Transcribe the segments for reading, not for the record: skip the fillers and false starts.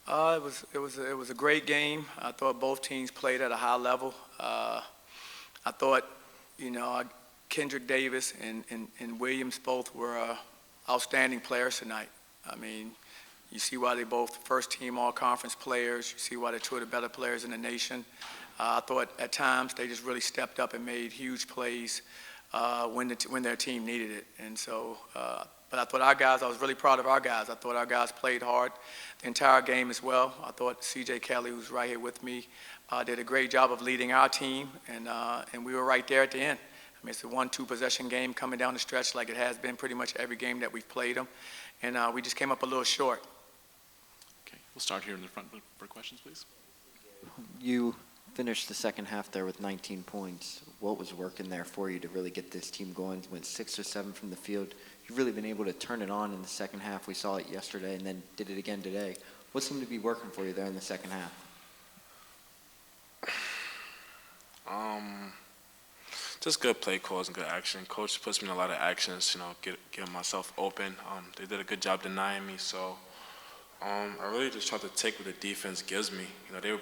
It was a great game. I thought both teams played at a high level. I thought, you know, Kendrick Davis and Williams both were outstanding players tonight. I mean, you see why they both first-team all-conference players. You see why they're two of the better players in the nation. I thought at times they just really stepped up and made huge plays when their team needed it. And so, but I thought I was really proud of our guys. I thought our guys played hard the entire game as well. I thought C.J. Kelly, who's right here with me, did a great job of leading our team, and we were right there at the end. I mean, it's a 1-2 possession game coming down the stretch like it has been pretty much every game that we've played them, and we just came up a little short. Okay, we'll start here in the front for questions, please. You finished the second half there with 19 points. What was working there for you to really get this team going? Went 6 or 7 from the field. You've really been able to turn it on in the second half. We saw it yesterday and then did it again today. What seemed to be working for you there in the second half? Just good play calls and good action. Coach puts me in a lot of actions, you know, getting myself open. They did a good job denying me, so I really just try to take what the defense gives me. You know,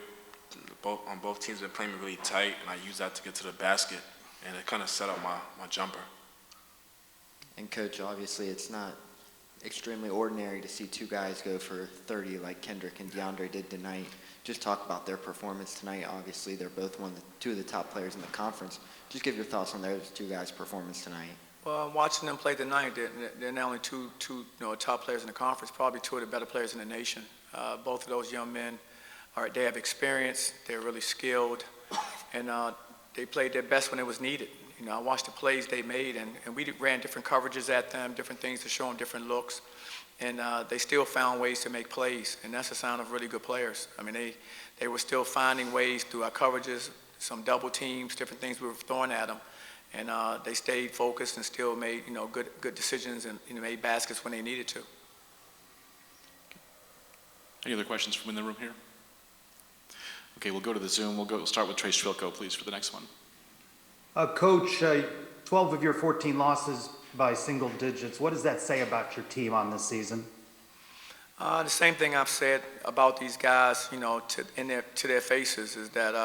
both teams been playing me really tight, and I use that to get to the basket, and it kind of set up my jumper. And Coach, obviously it's not extremely ordinary to see two guys go for 30 like Kendrick and DeAndre did tonight. Just talk about their performance tonight. Obviously, they're both two of the top players in the conference. Just give your thoughts on those two guys' performance tonight. Well, watching them play tonight, they're not only two top players in the conference, probably two of the better players in the nation. Both of those young men, they have experience, they're really skilled, and they played their best when it was needed. You know, I watched the plays they made, and we ran different coverages at them, different things to show them different looks. And they still found ways to make plays, and that's a sign of really good players. I mean, they were still finding ways through our coverages, some double teams, different things we were throwing at them, and they stayed focused and still made good decisions and made baskets when they needed to. Any other questions from in the room here? Okay, we'll go to the Zoom. We'll start with Trey Strelko, please, for the next one. Coach, 12 of your 14 losses by single digits. What does that say about your team on this season? The same thing I've said about these guys, to their faces, is that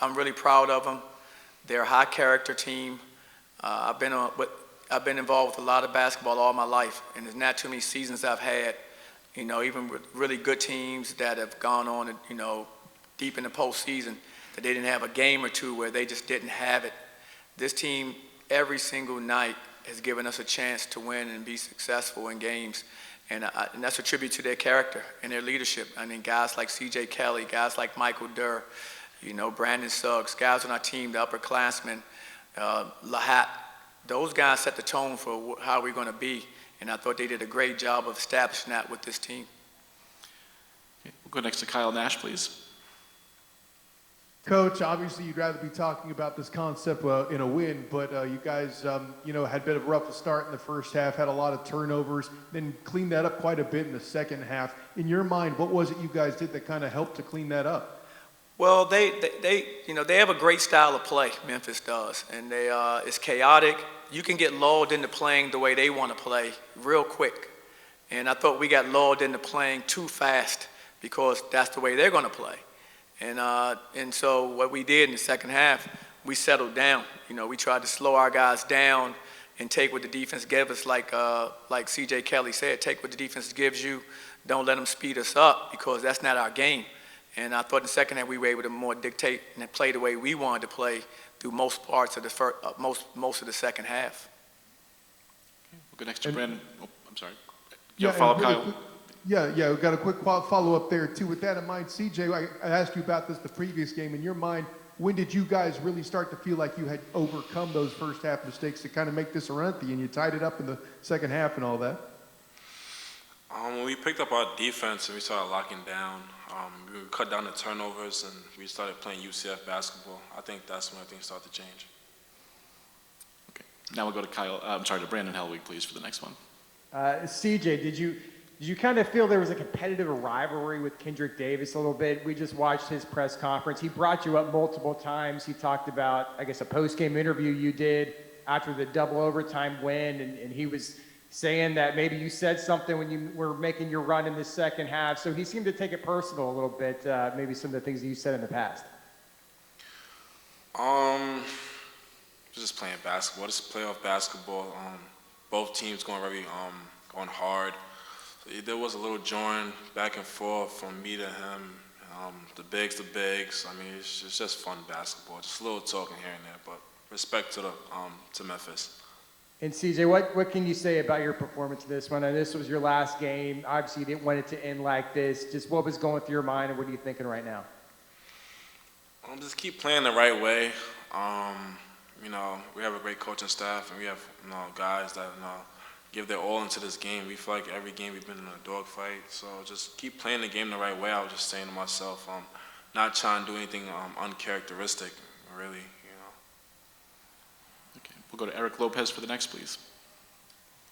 I'm really proud of them. They're a high-character team. I've been involved with a lot of basketball all my life, and there's not too many seasons I've had, even with really good teams that have gone on, deep in the postseason, that they didn't have a game or two where they just didn't have it. This team, every single night, has given us a chance to win and be successful in games. And that's a tribute to their character and their leadership. I mean, guys like C.J. Kelly, guys like Michael Durr, Brandon Suggs, guys on our team, the upperclassmen, Lahat. Those guys set the tone for how we're going to be. And I thought they did a great job of establishing that with this team. Okay, we'll go next to Kyle Nash, please. Coach, obviously you'd rather be talking about this concept in a win, but you guys, had a bit of a rough start in the first half, had a lot of turnovers, then cleaned that up quite a bit in the second half. In your mind, what was it you guys did that kind of helped to clean that up? Well, they have a great style of play, Memphis does, and it's chaotic. You can get lulled into playing the way they want to play real quick, and I thought we got lulled into playing too fast because that's the way they're going to play. And so what we did in the second half, we settled down. We tried to slow our guys down and take what the defense gave us, like C.J. Kelly said, take what the defense gives you. Don't let them speed us up because that's not our game. And I thought in the second half we were able to more dictate and play the way we wanted to play through most parts of the most of the second half. Okay, we'll go next to Brandon. Oh, I'm sorry. Yeah, follow-up, Kyle. Yeah, we've got a quick follow-up there, too. With that in mind, CJ, I asked you about this the previous game. In your mind, when did you guys really start to feel like you had overcome those first half mistakes to kind of make this a run at the end? You tied it up in the second half and all that. When we picked up our defense and we started locking down, we cut down the turnovers and we started playing UCF basketball. I think that's when things started to change. Okay, now we'll go to Brandon Helwig, please, for the next one. CJ, did you kind of feel there was a competitive rivalry with Kendrick Davis a little bit? We just watched his press conference. He brought you up multiple times. He talked about, I guess, a post-game interview you did after the double overtime win, and he was saying that maybe you said something when you were making your run in the second half. So he seemed to take it personal a little bit, maybe some of the things that you said in the past. Just playing basketball. Just playoff basketball. Both teams going going hard. There was a little join back and forth from me to him. The bigs. I mean, it's just fun basketball. Just a little talking here and there, but respect to Memphis. And CJ, what can you say about your performance in this one? And this was your last game. Obviously, you didn't want it to end like this. Just what was going through your mind, and what are you thinking right now? Just keep playing the right way. We have a great coaching staff, and we have guys that give their all into this game. We feel like every game we've been in a dogfight. So just keep playing the game the right way. I was just saying to myself, not trying to do anything uncharacteristic, really. Okay, we'll go to Eric Lopez for the next, please.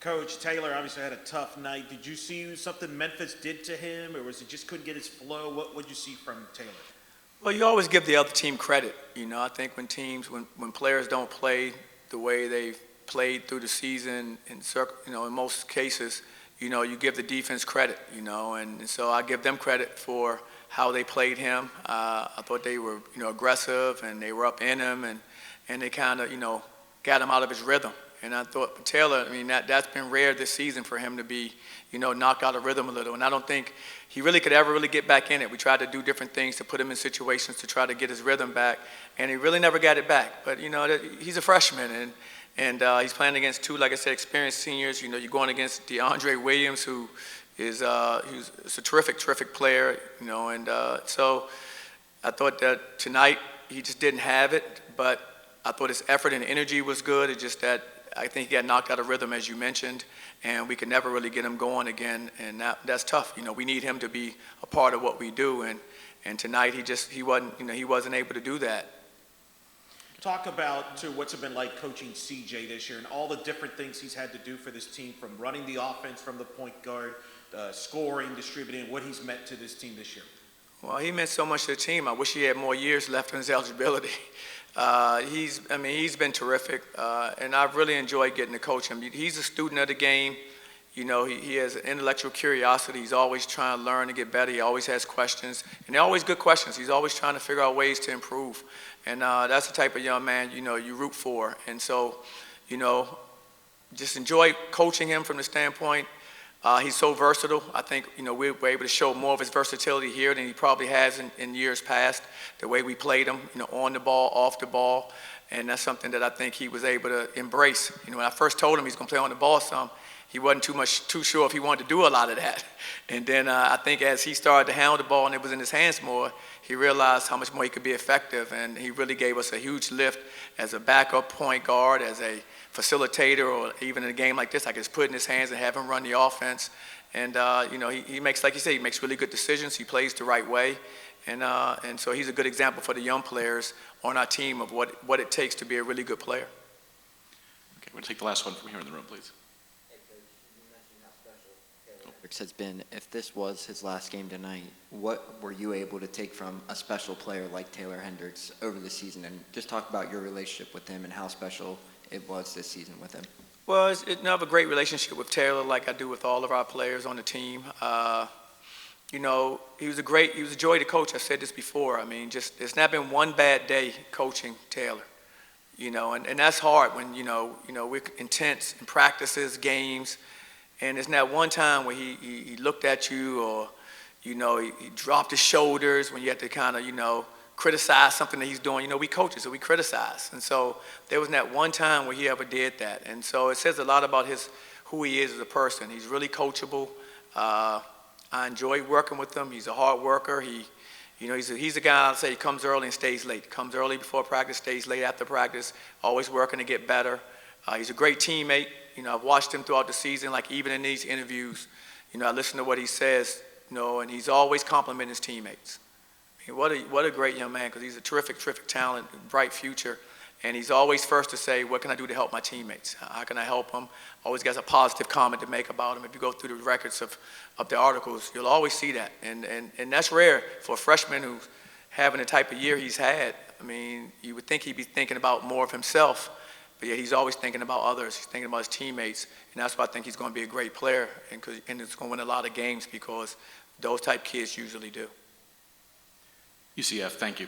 Coach Taylor obviously had a tough night. Did you see something Memphis did to him, or was it just couldn't get his flow? What would you see from Taylor? Well, you always give the other team credit. I think when players don't play the way they've played through the season, in most cases, you give the defense credit, and so I give them credit for how they played him. I thought they were, aggressive, and they were up in him, and they kind of, got him out of his rhythm. And I thought Taylor, that's been rare this season for him to be, knocked out of rhythm a little. And I don't think he really could ever really get back in it. We tried to do different things to put him in situations to try to get his rhythm back, and he really never got it back. But, he's a freshman, and he's playing against two, like I said, experienced seniors. You're going against DeAndre Williams, who is a terrific player, and so I thought that tonight he just didn't have it, but I thought his effort and energy was good. It's just that I think he got knocked out of rhythm, as you mentioned, and we could never really get him going again, and that's tough. We need him to be a part of what we do, and tonight he wasn't able to do that. Talk about what's it been like coaching CJ this year and all the different things he's had to do for this team, from running the offense from the point guard, scoring, distributing, what he's meant to this team this year. Well, he meant so much to the team. I wish he had more years left in his eligibility. He's been terrific, and I've really enjoyed getting to coach him. He's a student of the game. He has an intellectual curiosity. He's always trying to learn and get better. He always has questions, and they're always good questions. He's always trying to figure out ways to improve, and that's the type of young man, you root for. And so, just enjoy coaching him from the standpoint. He's so versatile. I think, we were able to show more of his versatility here than he probably has in years past, the way we played him, on the ball, off the ball, and that's something that I think he was able to embrace. When I first told him he's going to play on the ball some, he wasn't too sure if he wanted to do a lot of that. And then I think as he started to handle the ball and it was in his hands more, he realized how much more he could be effective, and he really gave us a huge lift as a backup point guard, as a facilitator, or even in a game like this, I could just put it in his hands and have him run the offense. And, he makes, like you say, he makes really good decisions. He plays the right way. And so he's a good example for the young players on our team of what it takes to be a really good player. Okay, we're going to take the last one from here in the room, please. Hey, Coach, you mentioned how special Taylor Hendricks has been. If this was his last game tonight, what were you able to take from a special player like Taylor Hendricks over the season? And just talk about your relationship with him and how special it was this season with him. Well, I have a great relationship with Taylor, like I do with all of our players on the team. He was a joy to coach. I've said this before. There's not been one bad day coaching Taylor. And that's hard when, we're intense in practices, games, and there's not one time where he looked at you, or, he dropped his shoulders when you had to kind of, criticize something that he's doing. We coaches, so we criticize. And so there was not one time where he ever did that. And so it says a lot about who he is as a person. He's really coachable. I enjoy working with him. He's a hard worker. He's a guy, I'll say, he comes early and stays late. Comes early before practice, stays late after practice, always working to get better. He's a great teammate. I've watched him throughout the season, like even in these interviews, I listen to what he says, and he's always complimenting his teammates. What a great young man, because he's a terrific talent, bright future. And he's always first to say, what can I do to help my teammates? How can I help them? Always has a positive comment to make about him. If you go through the records of the articles, you'll always see that. And that's rare for a freshman who's having the type of year he's had. You would think he'd be thinking about more of himself. yeah, he's always thinking about others. He's thinking about his teammates, and that's why I think he's going to be a great player, and it's going to win a lot of games because those type kids usually do. UCF, thank you.